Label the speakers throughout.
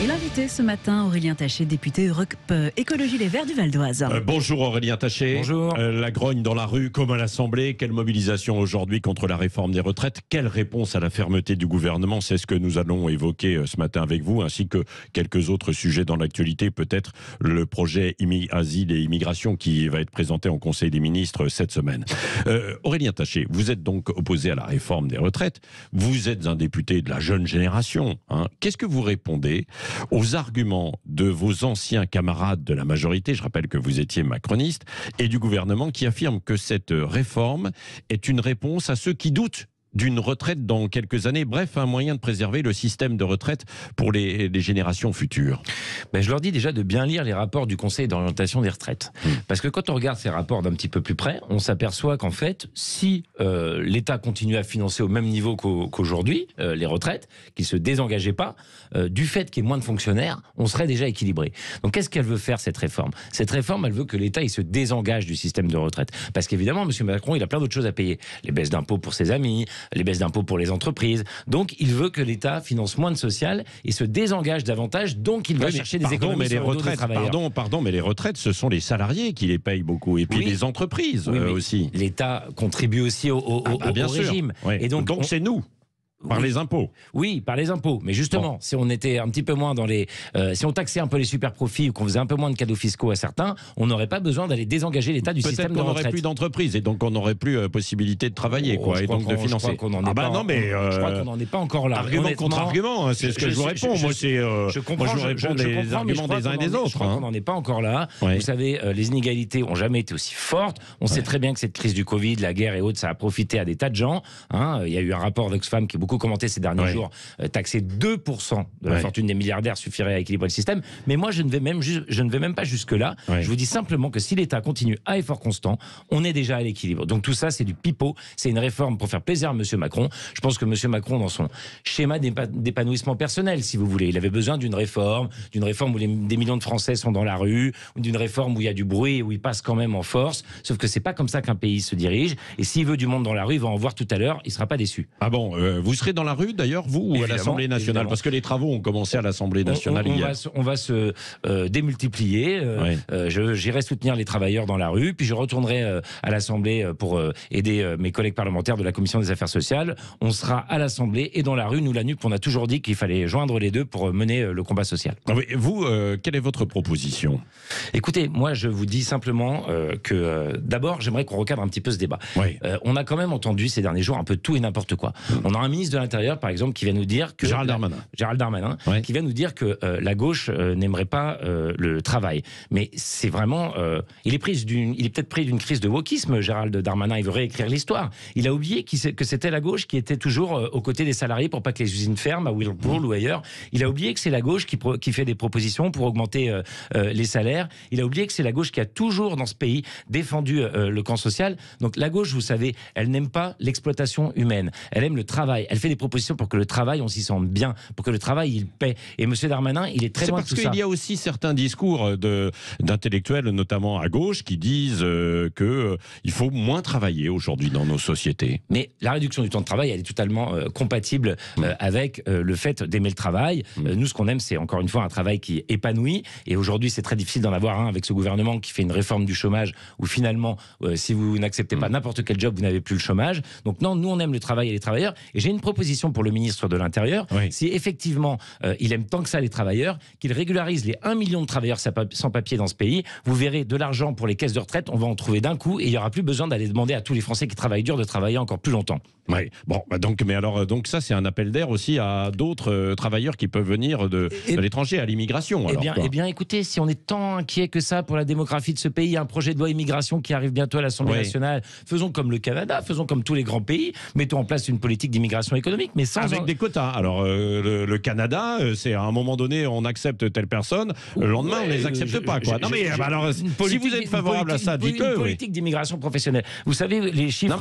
Speaker 1: Et l'invité ce matin, Aurélien Taché, député Europe Écologie Les Verts du Val d'Oise.
Speaker 2: Bonjour Aurélien Taché.
Speaker 3: Bonjour.
Speaker 2: La grogne dans la rue comme à l'Assemblée. Quelle mobilisation aujourd'hui contre la réforme des retraites. Quelle réponse à la fermeté du gouvernement. C'est ce que nous allons évoquer ce matin avec vous, ainsi que quelques autres sujets dans l'actualité. Peut-être le projet Asile et Immigration qui va être présenté en Conseil des ministres cette semaine. Aurélien Taché, vous êtes donc opposé à la réforme des retraites. Vous êtes un député de la jeune génération. Qu'est-ce que vous répondez aux arguments de vos anciens camarades de la majorité, je rappelle que vous étiez macroniste, et du gouvernement qui affirment que cette réforme est une réponse à ceux qui doutent d'une retraite dans quelques années, bref, un moyen de préserver le système de retraite pour les générations futures?
Speaker 3: Je leur dis déjà de bien lire les rapports du Conseil d'orientation des retraites. Parce que quand on regarde ces rapports d'un petit peu plus près, on s'aperçoit qu'en fait, si l'État continue à financer au même niveau qu'aujourd'hui les retraites, qu'il ne se désengageait pas, du fait qu'il y ait moins de fonctionnaires, on serait déjà équilibré. Donc qu'est-ce qu'elle veut faire, cette réforme? Cette réforme, elle veut que l'État il se désengage du système de retraite. Parce qu'évidemment, M. Macron, il a plein d'autres choses à payer. Les baisses d'impôts pour ses amis, les baisses d'impôts pour les entreprises. Donc, il veut que l'État finance moins de social et se désengage davantage. Donc, il va chercher des économies sur le dos des travailleurs.
Speaker 2: Pardon, mais les retraites, ce sont les salariés qui les payent beaucoup. Et puis les entreprises aussi.
Speaker 3: L'État contribue aussi au régime.
Speaker 2: Oui. Et donc c'est nous. Par les impôts.
Speaker 3: Oui, par les impôts. Mais justement, si on était un petit peu moins dans les... si on taxait un peu les super profits ou qu'on faisait un peu moins de cadeaux fiscaux à certains, on n'aurait pas besoin d'aller désengager l'État du système de retraite.
Speaker 2: Peut-être qu'on n'aurait plus d'entreprises et donc on n'aurait plus possibilité de travailler et donc de financer.
Speaker 3: Je crois qu'on n'en est pas encore là.
Speaker 2: Argument contre argument, c'est ce que je vous réponds. Moi,
Speaker 3: je comprends
Speaker 2: les arguments des uns et des autres.
Speaker 3: Je crois qu'on n'en est pas encore là. Vous savez, les inégalités n'ont jamais été aussi fortes. On sait très bien que cette crise du Covid, la guerre et autres, ça a profité à des tas de gens. Il y a eu un rapport d'Oxfam qui est beaucoup commenté ces derniers jours. Taxer 2% de la fortune des milliardaires suffirait à équilibrer le système. Mais moi, je ne vais même pas jusque-là. Je vous dis simplement que si l'État continue à effort constant, on est déjà à l'équilibre. Donc tout ça, c'est du pipeau. C'est une réforme pour faire plaisir à M. Macron. Je pense que M. Macron, dans son schéma d'épanouissement personnel, si vous voulez, il avait besoin d'une réforme où des millions de Français sont dans la rue, ou d'une réforme où il y a du bruit et où il passe quand même en force. Sauf que c'est pas comme ça qu'un pays se dirige. Et s'il veut du monde dans la rue, il va en voir tout à l'heure, il sera pas déçu.
Speaker 2: Ah bon, vous serez dans la rue d'ailleurs, vous, ou à l'Assemblée nationale? Parce que les travaux ont commencé à l'Assemblée nationale hier.
Speaker 3: On va se démultiplier. J'irai soutenir les travailleurs dans la rue, puis je retournerai à l'Assemblée pour aider mes collègues parlementaires de la Commission des Affaires sociales. On sera à l'Assemblée et dans la rue. Nous, la NUP, on a toujours dit qu'il fallait joindre les deux pour mener le combat social.
Speaker 2: Vous, quelle est votre proposition?
Speaker 3: Écoutez, moi, je vous dis simplement que d'abord, j'aimerais qu'on recadre un petit peu ce débat. On a quand même entendu ces derniers jours un peu tout et n'importe quoi. On a un ministre de l'Intérieur, par exemple, qui vient nous dire que... Gérald Darmanin, qui vient nous dire que la gauche n'aimerait pas le travail. Mais c'est vraiment... il est peut-être pris d'une crise de wokisme, Gérald Darmanin. Il veut réécrire l'histoire. Il a oublié que c'était la gauche qui était toujours aux côtés des salariés pour pas que les usines ferment, à Whirlpool ou ailleurs. Il a oublié que c'est la gauche qui fait des propositions pour augmenter les salaires. Il a oublié que c'est la gauche qui a toujours, dans ce pays, défendu le camp social. Donc la gauche, vous savez, elle n'aime pas l'exploitation humaine. Elle aime le travail. Elle fait des propositions pour que le travail, on s'y sente bien, pour que le travail, il paie. Et M. Darmanin, il est très loin de tout ça.
Speaker 2: C'est parce qu'il y a aussi certains discours d'intellectuels, notamment à gauche, qui disent qu'il faut moins travailler aujourd'hui dans nos sociétés.
Speaker 3: Mais la réduction du temps de travail, elle est totalement compatible avec le fait d'aimer le travail. Nous, ce qu'on aime, c'est encore une fois un travail qui épanouit. Et aujourd'hui, c'est très difficile d'en avoir un avec ce gouvernement qui fait une réforme du chômage où finalement, si vous n'acceptez pas n'importe quel job, vous n'avez plus le chômage. Donc non, nous, on aime le travail et les travailleurs. Et j'ai une proposition pour le ministre de l'Intérieur. Si effectivement, il aime tant que ça les travailleurs, qu'il régularise les 1 million de travailleurs sans papier dans ce pays. Vous verrez de l'argent pour les caisses de retraite, on va en trouver d'un coup et il n'y aura plus besoin d'aller demander à tous les Français qui travaillent dur de travailler encore plus longtemps.
Speaker 2: Donc ça, c'est un appel d'air aussi à d'autres travailleurs qui peuvent venir de l'étranger, à l'immigration.
Speaker 3: Eh bien, écoutez, si on est tant inquiet que ça pour la démographie de ce pays, il y a un projet de loi immigration qui arrive bientôt à l'Assemblée nationale. Faisons comme le Canada, faisons comme tous les grands pays, mettons en place une politique d'immigration économique, mais avec
Speaker 2: des quotas. Alors, le Canada, c'est à un moment donné, on accepte telle personne, le lendemain, on ne les accepte pas. Si vous êtes favorable à ça, dites-le.
Speaker 3: Une politique d'immigration professionnelle. Vous savez, les chiffres...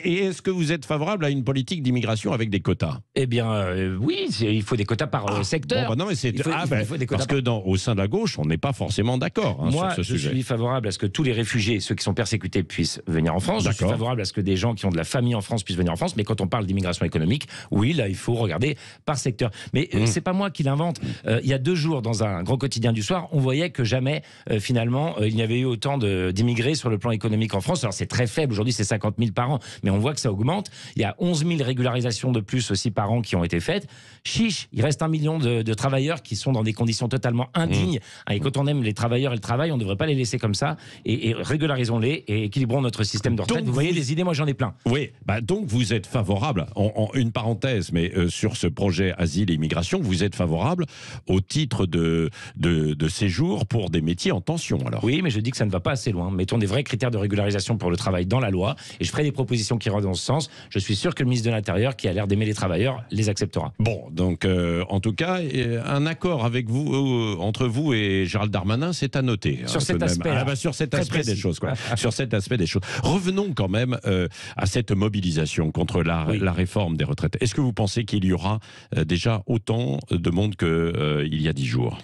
Speaker 2: Et est-ce que vous êtes favorable favorable à une politique d'immigration avec des quotas?
Speaker 3: Eh bien, oui, il faut des quotas par secteur.
Speaker 2: Bon, bah non, mais
Speaker 3: Il faut des quotas
Speaker 2: parce que au sein de la gauche, on n'est pas forcément d'accord
Speaker 3: Moi,
Speaker 2: sur ce sujet.
Speaker 3: je suis favorable à ce que tous les réfugiés, ceux qui sont persécutés, puissent venir en France. Je suis favorable à ce que des gens qui ont de la famille en France puissent venir en France. Mais quand on parle d'immigration économique, oui, là, il faut regarder par secteur. Mais c'est pas moi qui l'invente. Il y a 2 jours, dans un grand quotidien du soir, on voyait que jamais, finalement, il n'y avait eu autant d'immigrés sur le plan économique en France. Alors, c'est très faible. Aujourd'hui, c'est 50 000 par an. Mais on voit que ça augmente. Il y a 11 000 régularisations de plus aussi par an qui ont été faites. Chiche, il reste 1 million de travailleurs qui sont dans des conditions totalement indignes. Et quand on aime les travailleurs et le travail, on ne devrait pas les laisser comme ça. Et régularisons-les et équilibrons notre système de retraite.
Speaker 2: Donc
Speaker 3: vous voyez les idées, moi j'en ai plein.
Speaker 2: Oui, donc vous êtes favorable, en une parenthèse, mais sur ce projet asile et immigration, vous êtes favorable au titre de séjour pour des métiers en tension, alors?
Speaker 3: Oui, mais je dis que ça ne va pas assez loin. Mettons des vrais critères de régularisation pour le travail dans la loi et je ferai des propositions qui vont dans ce sens. Je suis sûr que le ministre de l'Intérieur, qui a l'air d'aimer les travailleurs, les acceptera.
Speaker 2: Bon, donc en tout cas, un accord avec vous, entre vous et Gérald Darmanin, c'est à noter.
Speaker 3: Sur cet aspect.
Speaker 2: Sur cet aspect des choses, quoi. Sur cet aspect des choses. Revenons quand même à cette mobilisation contre la réforme des retraites. Est-ce que vous pensez qu'il y aura déjà autant de monde qu'il y a 10 jours?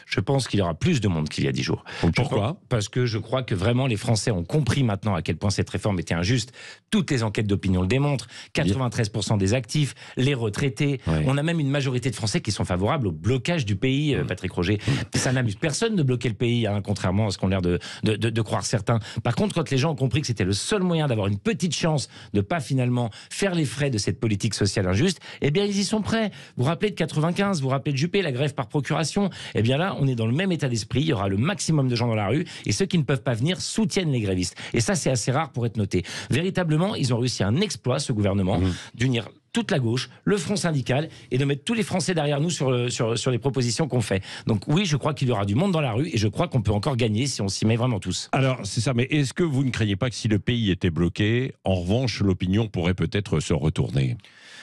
Speaker 3: Je pense qu'il y aura plus de monde qu'il y a 10 jours.
Speaker 2: Pourquoi?
Speaker 3: Parce que je crois que vraiment les Français ont compris maintenant à quel point cette réforme était injuste. Toutes les enquêtes d'opinion le démontrent. 93% des actifs, les retraités. Ouais. On a même une majorité de Français qui sont favorables au blocage du pays, Patrick Roger. Ça n'amuse personne de bloquer le pays, hein, contrairement à ce qu'ont l'air de croire certains. Par contre, quand les gens ont compris que c'était le seul moyen d'avoir une petite chance de ne pas finalement faire les frais de cette politique sociale injuste, eh bien ils y sont prêts. Vous vous rappelez de 95, vous vous rappelez de Juppé, la grève par procuration? Eh bien là, on est dans le même état d'esprit, il y aura le maximum de gens dans la rue et ceux qui ne peuvent pas venir soutiennent les grévistes. Et ça, c'est assez rare pour être noté. Véritablement, ils ont réussi un exploit, ce gouvernement, d'unir toute la gauche, le front syndical et de mettre tous les Français derrière nous sur les propositions qu'on fait. Donc oui, je crois qu'il y aura du monde dans la rue et je crois qu'on peut encore gagner si on s'y met vraiment tous.
Speaker 2: Alors, c'est ça, mais est-ce que vous ne craignez pas que si le pays était bloqué, en revanche, l'opinion pourrait peut-être se retourner ?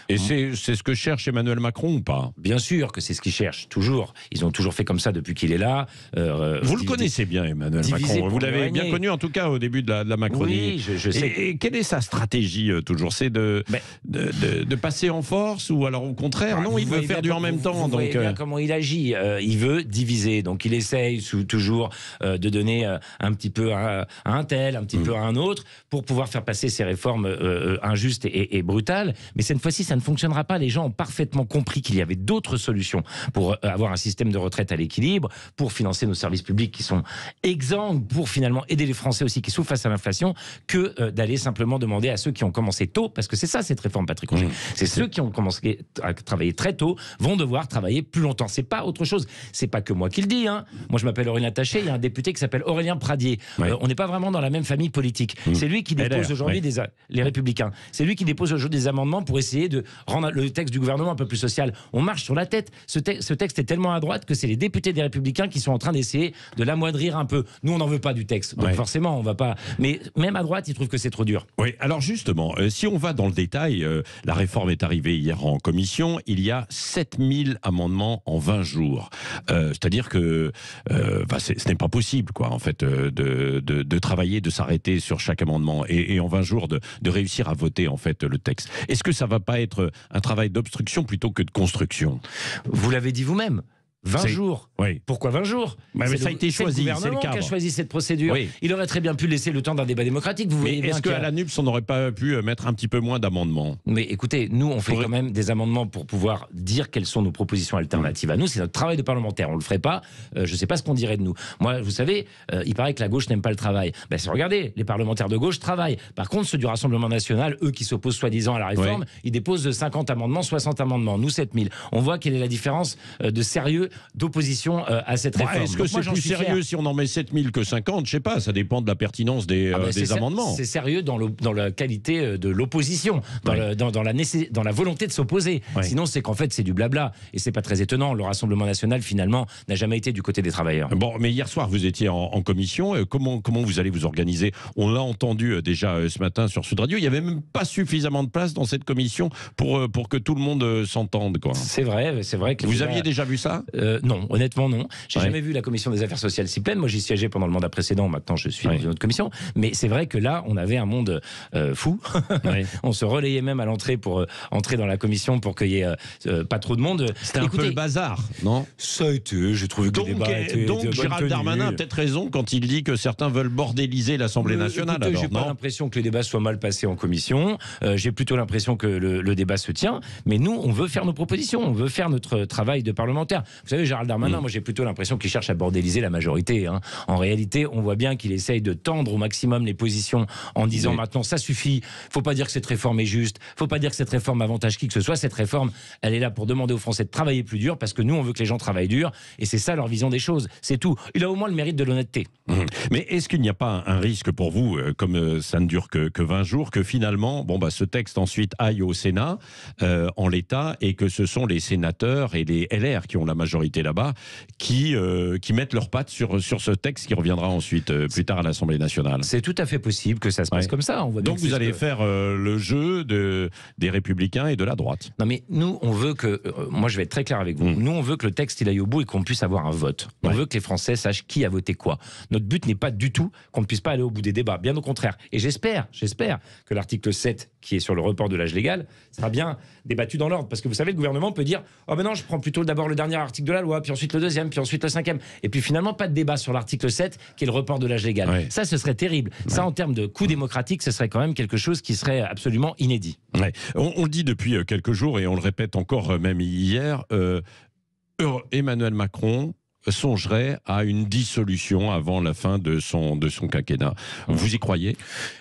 Speaker 2: Et c'est ce que cherche Emmanuel Macron ou pas?
Speaker 3: Bien sûr que c'est ce qu'il cherche, toujours. Ils ont toujours fait comme ça depuis qu'il est là.
Speaker 2: Vous le connaissez bien, Emmanuel Macron. Vous l'avez bien connu, en tout cas, au début de la Macronie.
Speaker 3: Oui, je sais.
Speaker 2: Et quelle est sa stratégie, toujours? C'est de passer en force ou alors au contraire? Non, il veut faire du en même temps.
Speaker 3: Vous voyez bien comment il agit. Il veut diviser. Donc il essaye toujours de donner un petit peu à un tel, un petit peu à un autre, pour pouvoir faire passer ces réformes injustes et brutales. Mais cette fois-ci, ça ne fonctionnera pas. Les gens ont parfaitement compris qu'il y avait d'autres solutions pour avoir un système de retraite à l'équilibre, pour financer nos services publics qui sont exsangues, pour finalement aider les Français aussi qui souffrent face à l'inflation, que d'aller simplement demander à ceux qui ont commencé tôt, parce que c'est ça cette réforme, Patrick Roger. C'est ceux qui ont commencé à travailler très tôt vont devoir travailler plus longtemps. C'est pas autre chose. C'est pas que moi qui le dis, hein. Moi, je m'appelle Aurélien Taché. Il y a un député qui s'appelle Aurélien Pradier. On n'est pas vraiment dans la même famille politique. C'est lui qui dépose aujourd'hui les Républicains. C'est lui qui dépose aujourd'hui des amendements pour essayer de rendre le texte du gouvernement un peu plus social. On marche sur la tête. Ce texte est tellement à droite que c'est les députés des Républicains qui sont en train d'essayer de l'amoindrir un peu. Nous, on n'en veut pas du texte. Donc forcément, on va pas. Mais même à droite, ils trouvent que c'est trop dur.
Speaker 2: Oui, alors justement, si on va dans le détail, la réforme est arrivée hier en commission. Il y a 7000 amendements en 20 jours. C'est-à-dire que ce n'est pas possible, quoi, en fait, de travailler, de s'arrêter sur chaque amendement et en 20 jours de réussir à voter, en fait, le texte. Est-ce que ça va pas être un travail d'obstruction plutôt que de construction?
Speaker 3: Vous l'avez dit vous-même. 20 jours.
Speaker 2: Oui.
Speaker 3: Pourquoi 20 jours?
Speaker 2: Mais ça a été choisi,
Speaker 3: c'est le gouvernement qui a choisi cette procédure. Oui. Il aurait très bien pu laisser le temps d'un débat démocratique. Vous voyez bien.
Speaker 2: Est-ce qu'à la NUPS, on n'aurait pas pu mettre un petit peu moins d'amendements?
Speaker 3: Mais écoutez, nous, on fait quand même des amendements pour pouvoir dire quelles sont nos propositions alternatives à nous. C'est notre travail de parlementaire. On le ferait pas. Je ne sais pas ce qu'on dirait de nous. Moi, vous savez, il paraît que la gauche n'aime pas le travail. Regardez, les parlementaires de gauche travaillent. Par contre, ceux du Rassemblement national, eux qui s'opposent soi-disant à la réforme, ils déposent 50 amendements, 60 amendements. Nous, 7000. On voit quelle est la différence de sérieux, d'opposition à cette réforme.
Speaker 2: Est-ce que c'est plus sérieux si on en met 7000 que 50? Je sais pas, ça dépend de la pertinence des amendements.
Speaker 3: C'est sérieux dans la qualité de l'opposition, dans la volonté de s'opposer. Sinon, c'est qu'en fait, c'est du blabla. Et c'est pas très étonnant. Le Rassemblement national, finalement, n'a jamais été du côté des travailleurs.
Speaker 2: Bon, mais hier soir, vous étiez en commission. Comment vous allez vous organiser? On l'a entendu déjà ce matin sur Sud Radio. Il n'y avait même pas suffisamment de place dans cette commission pour que tout le monde s'entende, quoi.
Speaker 3: C'est vrai que
Speaker 2: vous aviez déjà vu ça?
Speaker 3: Non, honnêtement non. J'ai jamais vu la commission des affaires sociales si pleine. Moi j'y siégeais pendant le mandat précédent, maintenant je suis dans une autre commission. Mais c'est vrai que là, on avait un monde fou. On se relayait même à l'entrée pour entrer dans la commission pour qu'il y ait pas trop de monde.
Speaker 2: C'était un peu le bazar, non?
Speaker 3: Ça a été, j'ai trouvé que le débat était
Speaker 2: donc Gérald Darmanin a peut-être raison quand il dit que certains veulent bordéliser l'Assemblée nationale.
Speaker 3: Écoutez, j'ai pas l'impression que le débat soit mal passé en commission. J'ai plutôt l'impression que le débat se tient. Mais nous, on veut faire nos propositions, on veut faire notre travail de parlementaire. Vous savez, Gérald Darmanin, moi j'ai plutôt l'impression qu'il cherche à bordéliser la majorité. En réalité, on voit bien qu'il essaye de tendre au maximum les positions en disant maintenant ça suffit. Faut pas dire que cette réforme est juste. Faut pas dire que cette réforme avantage qui que ce soit. Cette réforme, elle est là pour demander aux Français de travailler plus dur parce que nous, on veut que les gens travaillent dur. Et c'est ça leur vision des choses. C'est tout. Il a au moins le mérite de l'honnêteté.
Speaker 2: Mais est-ce qu'il n'y a pas un risque pour vous, comme ça ne dure que 20 jours, que finalement, ce texte ensuite aille au Sénat en l'état et que ce sont les sénateurs et les LR qui ont la majorité là-bas qui mettent leurs pattes sur ce texte qui reviendra ensuite plus tard à l'Assemblée nationale?
Speaker 3: C'est tout à fait possible que ça se passe comme ça. On voit bien.
Speaker 2: Donc vous allez faire le jeu des Républicains et de la droite.
Speaker 3: Non mais nous, on veut que... moi je vais être très clair avec vous. Nous, on veut que le texte il aille au bout et qu'on puisse avoir un vote. On veut que les Français sachent qui a voté quoi. Notre but n'est pas du tout qu'on ne puisse pas aller au bout des débats. Bien au contraire. Et j'espère que l'article 7, qui est sur le report de l'âge légal, sera bien débattu dans l'ordre. Parce que vous savez, le gouvernement peut dire « Oh ben non, je prends plutôt d'abord le dernier article de la loi, puis ensuite le deuxième, puis ensuite le cinquième. » Et puis finalement, pas de débat sur l'article 7, qui est le report de l'âge légal. Ça, ce serait terrible. Ça, en termes de coût démocratique, ce serait quand même quelque chose qui serait absolument inédit.
Speaker 2: On le dit depuis quelques jours, et on le répète encore même hier, Emmanuel Macron songerait à une dissolution avant la fin de son quinquennat. Vous y croyez?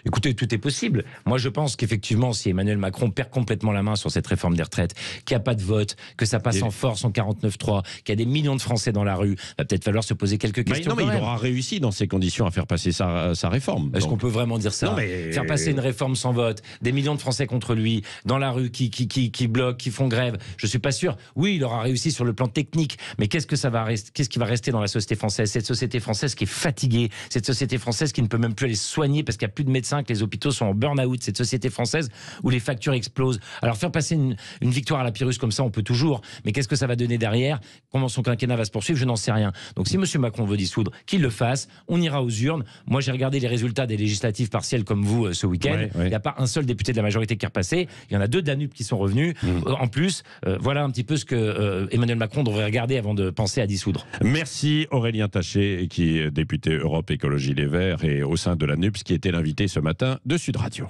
Speaker 3: Écoutez, tout est possible. Moi, je pense qu'effectivement, si Emmanuel Macron perd complètement la main sur cette réforme des retraites, qu'il n'y a pas de vote, que ça passe en force en 49.3, qu'il y a des millions de Français dans la rue, va peut-être falloir se poser quelques questions.
Speaker 2: Mais il aura réussi dans ces conditions à faire passer sa réforme.
Speaker 3: Est-ce qu'on peut vraiment dire ça? Faire passer une réforme sans vote, des millions de Français contre lui, dans la rue, qui bloquent, qui font grève, je suis pas sûr. Oui, il aura réussi sur le plan technique, mais qu'est-ce qui va rester dans la société française? Cette société française qui est fatiguée, cette société française qui ne peut même plus aller se soigner parce qu'il n'y a plus de médecins, que les hôpitaux sont en burn-out, cette société française où les factures explosent. Alors faire passer une victoire à la Pyrrhus comme ça, on peut toujours, mais qu'est-ce que ça va donner derrière? Comment son quinquennat va se poursuivre? Je n'en sais rien. Donc si M. Macron veut dissoudre, qu'il le fasse, on ira aux urnes. Moi j'ai regardé les résultats des législatives partielles comme vous ce week-end, il n'y a pas un seul député de la majorité qui est repassé, il y en a 2 Danube qui sont revenus. En plus, voilà un petit peu ce que Emmanuel Macron devrait regarder avant de penser à dissoudre.
Speaker 2: Merci Aurélien Taché, qui est député Europe Écologie Les Verts et au sein de la NUPS, qui était l'invité ce matin de Sud Radio.